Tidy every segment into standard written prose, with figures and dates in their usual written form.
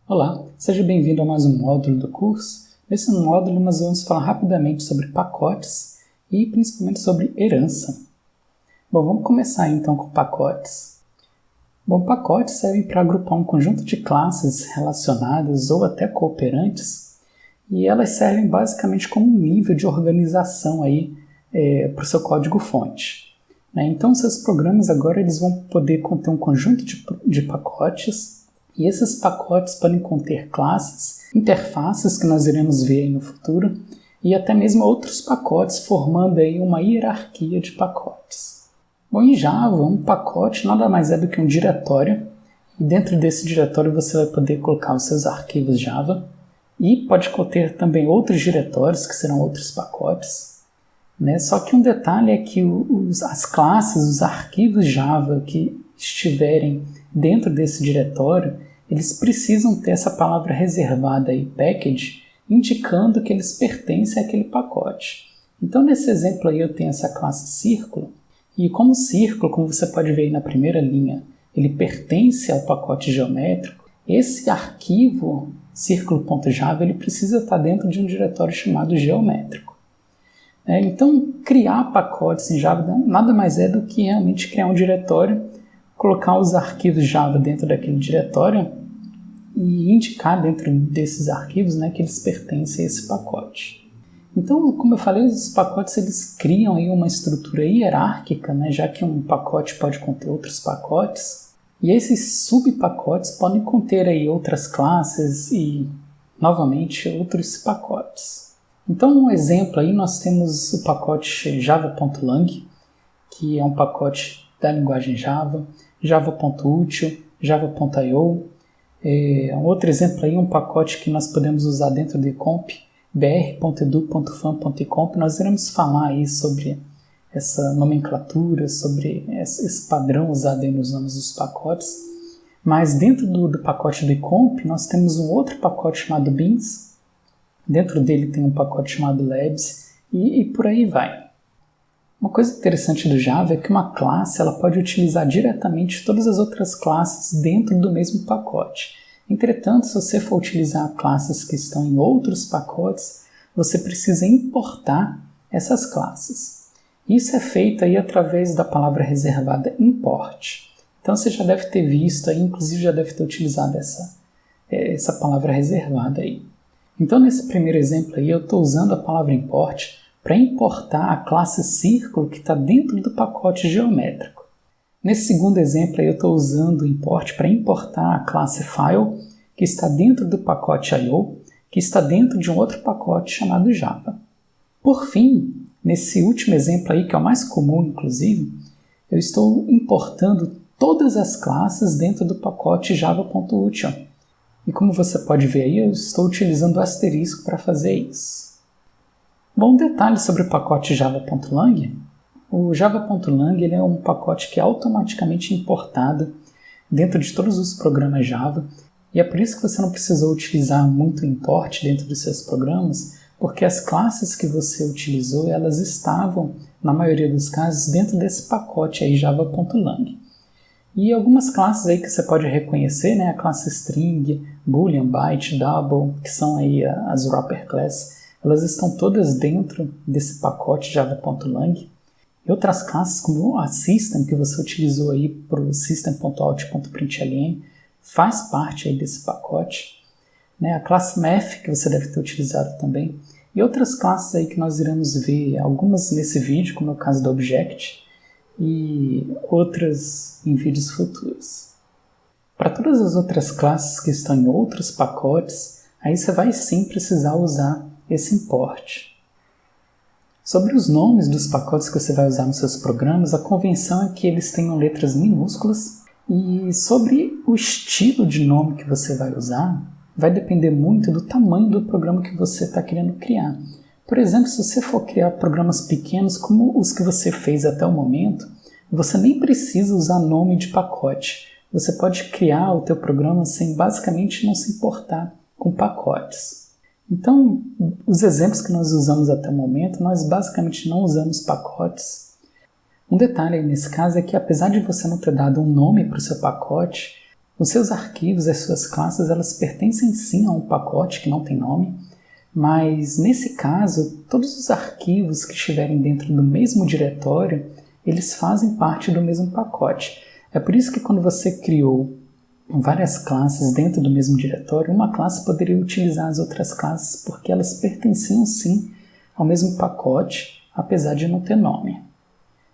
Olá, seja bem-vindo a mais um módulo do curso. Nesse módulo nós vamos falar rapidamente sobre pacotes e principalmente sobre herança. Bom, vamos começar então com pacotes. Bom, pacotes servem para agrupar um conjunto de classes relacionadas ou até cooperantes e elas servem basicamente como um nível de organização para o seu código-fonte. Então, seus programas agora eles vão poder conter um conjunto de pacotes. E esses pacotes podem conter classes, interfaces que nós iremos ver aí no futuro, e até mesmo outros pacotes formando aí uma hierarquia de pacotes. Bom, em Java, um pacote nada mais é do que um diretório, e dentro desse diretório você vai poder colocar os seus arquivos Java, e pode conter também outros diretórios, que serão outros pacotes. Só que um detalhe é que as classes, os arquivos Java que estiverem dentro desse diretório, eles precisam ter essa palavra reservada aí, package, indicando que eles pertencem àquele pacote. Então, nesse exemplo aí eu tenho essa classe círculo, e como círculo, como você pode ver aí na primeira linha, ele pertence ao pacote geométrico, esse arquivo círculo.java ele precisa estar dentro de um diretório chamado geométrico. Então, criar pacotes em Java nada mais é do que realmente criar um diretório, colocar os arquivos Java dentro daquele diretório e indicar dentro desses arquivos que eles pertencem a esse pacote. Então, como eu falei, os pacotes eles criam aí uma estrutura hierárquica, já que um pacote pode conter outros pacotes, e esses subpacotes podem conter aí outras classes e, novamente, outros pacotes. Então, um exemplo aí, nós temos o pacote java.lang, que é um pacote da linguagem Java, java.util, java.io. Outro exemplo aí, um pacote que nós podemos usar dentro do ecomp, br.edu.fan.ecomp. Nós iremos falar aí sobre essa nomenclatura, sobre esse padrão usado aí nos nomes dos pacotes. Mas dentro do pacote do ecomp, nós temos um outro pacote chamado beans. Dentro dele tem um pacote chamado labs e por aí vai. Uma coisa interessante do Java é que uma classe ela pode utilizar diretamente todas as outras classes dentro do mesmo pacote. Entretanto, se você for utilizar classes que estão em outros pacotes, você precisa importar essas classes. Isso é feito aí através da palavra reservada import. Então você já deve ter visto, aí, inclusive já deve ter utilizado essa palavra reservada aí. Então, nesse primeiro exemplo aí, eu estou usando a palavra import para importar a classe círculo que está dentro do pacote geométrico. Nesse segundo exemplo aí, eu estou usando o import para importar a classe file que está dentro do pacote IO, que está dentro de um outro pacote chamado Java. Por fim, nesse último exemplo aí, que é o mais comum inclusive, eu estou importando todas as classes dentro do pacote java.util. E como você pode ver aí, eu estou utilizando o asterisco para fazer isso. Bom, um detalhe sobre o pacote java.lang. O java.lang ele é um pacote que é automaticamente importado dentro de todos os programas Java. E é por isso que você não precisou utilizar muito import dentro dos seus programas, porque as classes que você utilizou, elas estavam, na maioria dos casos, dentro desse pacote aí java.lang. E algumas classes aí que você pode reconhecer, a classe string, boolean, byte, double, que são aí as wrapper class, elas estão todas dentro desse pacote java.lang. E outras classes como a system, que você utilizou aí para o system.out.println, faz parte aí desse pacote. A classe math, que você deve ter utilizado também. E outras classes aí que nós iremos ver, algumas nesse vídeo, como é o caso do Object, e outras em vídeos futuros. Para todas as outras classes que estão em outros pacotes, aí você vai sim precisar usar esse import. Sobre os nomes dos pacotes que você vai usar nos seus programas, a convenção é que eles tenham letras minúsculas, e sobre o estilo de nome que você vai usar, vai depender muito do tamanho do programa que você está querendo criar. Por exemplo, se você for criar programas pequenos como os que você fez até o momento, você nem precisa usar nome de pacote. Você pode criar o teu programa sem basicamente não se importar com pacotes. Então, os exemplos que nós usamos até o momento, nós basicamente não usamos pacotes. Um detalhe aí nesse caso é que apesar de você não ter dado um nome para o seu pacote, Os seus arquivos, as suas classes, elas pertencem sim a um pacote que não tem nome, mas nesse caso, todos os arquivos que estiverem dentro do mesmo diretório, eles fazem parte do mesmo pacote. É por isso que quando você criou várias classes dentro do mesmo diretório, uma classe poderia utilizar as outras classes porque elas pertenciam sim ao mesmo pacote, apesar de não ter nome.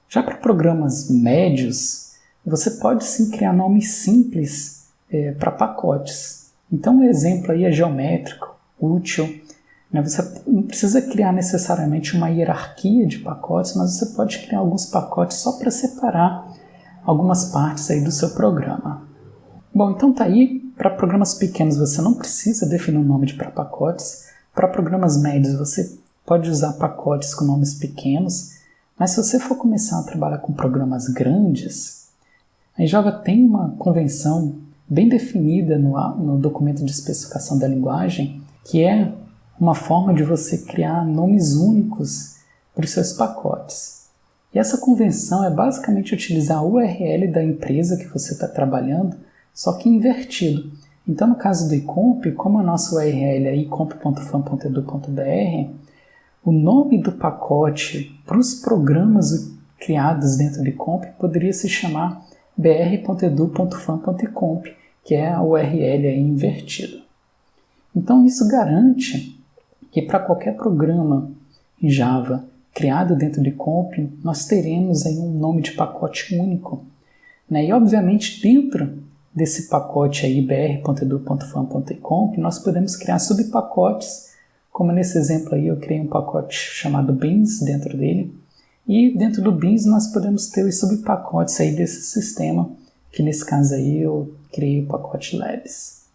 Já para programas médios, você pode sim criar nomes simples para pacotes. Então um exemplo aí é geométrico, útil. Você não precisa criar necessariamente uma hierarquia de pacotes, mas você pode criar alguns pacotes só para separar algumas partes aí do seu programa. Bom, então tá aí. Para programas pequenos você não precisa definir um nome para pacotes. Para programas médios você pode usar pacotes com nomes pequenos, mas se você for começar a trabalhar com programas grandes, a Java tem uma convenção bem definida no documento de especificação da linguagem, que é uma forma de você criar nomes únicos para os seus pacotes. E essa convenção é basicamente utilizar a URL da empresa que você está trabalhando, só que invertido. Então, no caso do icomp, como a nossa URL é icomp.fan.edu.br, o nome do pacote para os programas criados dentro do icomp poderia se chamar br.edu.fan.icomp, que é a URL aí invertida. Então, isso garante que para qualquer programa em Java criado dentro do icomp, nós teremos aí um nome de pacote único. E, obviamente, dentro desse pacote aí, br.edu.fan.icomp, nós podemos criar subpacotes, como nesse exemplo aí eu criei um pacote chamado beans dentro dele, e dentro do beans nós podemos ter os subpacotes aí desse sistema, que nesse caso aí eu criei o pacote labs.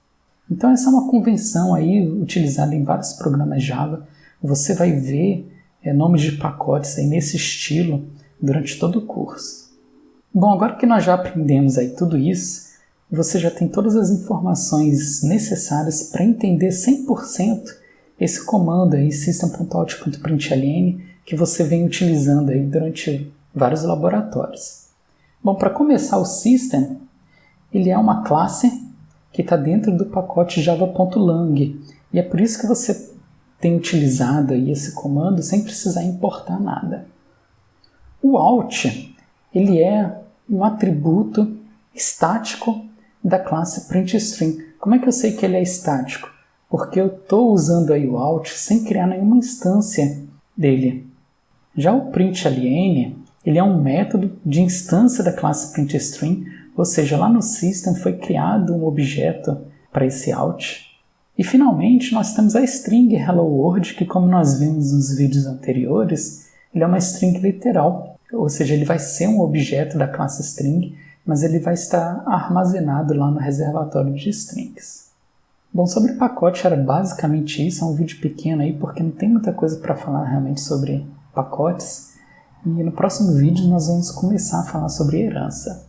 Então essa é uma convenção aí utilizada em vários programas Java. Você vai ver nomes de pacotes aí nesse estilo durante todo o curso. Bom, agora que nós já aprendemos aí tudo isso, você já tem todas as informações necessárias para entender 100% esse comando aí, system.out.println, que você vem utilizando aí durante vários laboratórios. Bom, para começar, o system, ele é uma classe que está dentro do pacote java.lang, e é por isso que você tem utilizado aí esse comando sem precisar importar nada. O out, ele é um atributo estático da classe printString. Como é que eu sei que ele é estático? Porque eu estou usando aí o out sem criar nenhuma instância dele. Já o println, ele é um método de instância da classe printString, ou seja, lá no system foi criado um objeto para esse out. E finalmente nós temos a string hello world, que como nós vimos nos vídeos anteriores, ele é uma string literal, ou seja, ele vai ser um objeto da classe string, mas ele vai estar armazenado lá no reservatório de strings. Bom, sobre pacote era basicamente isso, é um vídeo pequeno aí porque não tem muita coisa para falar realmente sobre pacotes. E no próximo vídeo nós vamos começar a falar sobre herança.